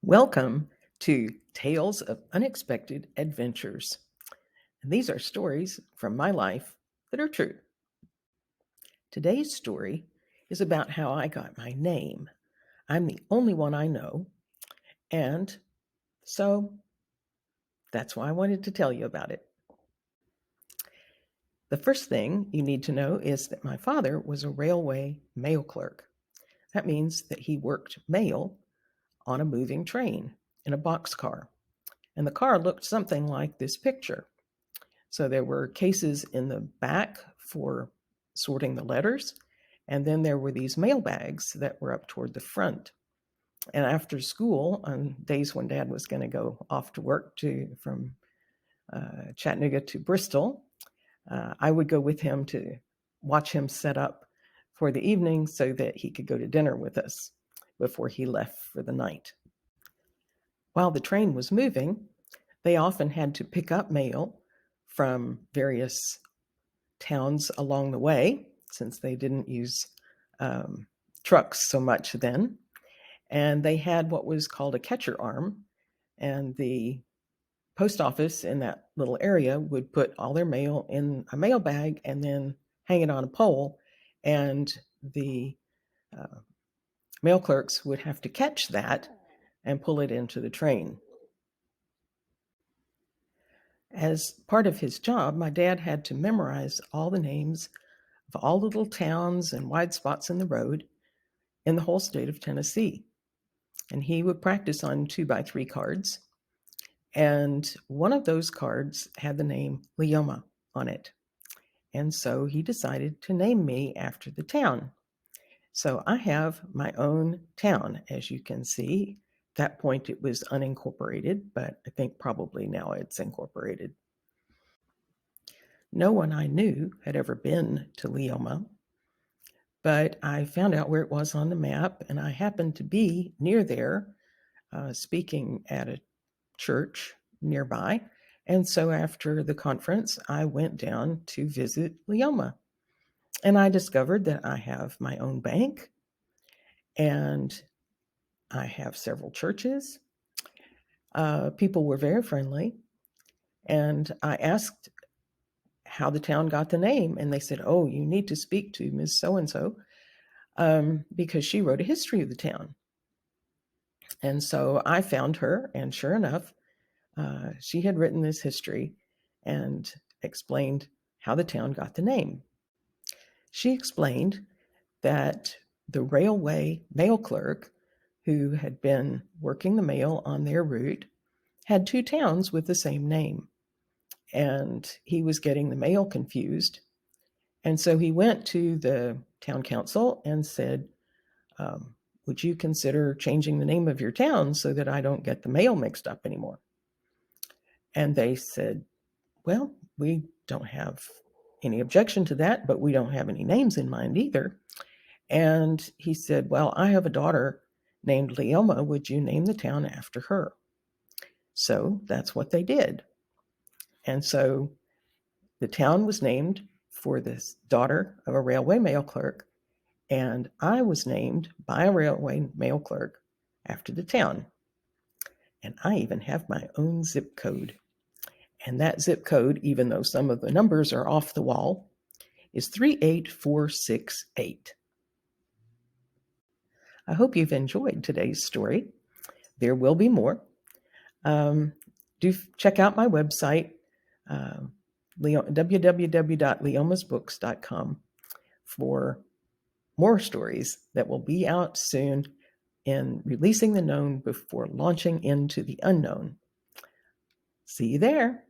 Welcome to Tales of Unexpected Adventures. And these are stories from my life that are true. Today's story is about how I got my name. I'm the only one I know, and so that's why I wanted to tell you about it. The first thing you need to know is that my father was a railway mail clerk. That means that he worked mail on a moving train in a boxcar. And the car looked something like this picture. So there were cases in the back for sorting the letters, and then there were these mail bags that were up toward the front. And after school, on days when Dad was going to go off to work from Chattanooga to Bristol, I would go with him to watch him set up for the evening so that he could go to dinner with us before he left for the night. While the train was moving, they often had to pick up mail from various towns along the way, since they didn't use trucks so much then. And they had what was called a catcher arm, and the post office in that little area would put all their mail in a mail bag and then hang it on a pole, and the mail clerks would have to catch that and pull it into the train. As part of his job, my dad had to memorize all the names of all the little towns and wide spots in the road in the whole state of Tennessee. And he would practice on 2x3 cards. And one of those cards had the name Leoma on it. And so he decided to name me after the town. So I have my own town, as you can see. At that point, it was unincorporated, but I think probably now it's incorporated. No one I knew had ever been to Leoma, but I found out where it was on the map, and I happened to be near there speaking at a church nearby. And so after the conference, I went down to visit Leoma. And I discovered that I have my own bank, and I have several churches. People were very friendly. And I asked how the town got the name, and they said, "Oh, you need to speak to Ms. So-and-so because she wrote a history of the town." And so I found her, and sure enough, she had written this history and explained how the town got the name. She explained that the railway mail clerk who had been working the mail on their route had two towns with the same name, and he was getting the mail confused. And so he went to the town council and said, would you consider changing the name of your town so that I don't get the mail mixed up anymore? And they said, well, we don't have any objection to that, but we don't have any names in mind either. And he said, well, I have a daughter named Leoma. Would you name the town after her? So that's what they did. And so the town was named for this daughter of a railway mail clerk, and I was named by a railway mail clerk after the town. And I even have my own zip code. And that zip code, even though some of the numbers are off the wall, is 38468. I hope you've enjoyed today's story. There will be more. Do check out my website, www.leomasbooks.com, for more stories that will be out soon in releasing the known before launching into the unknown. See you there.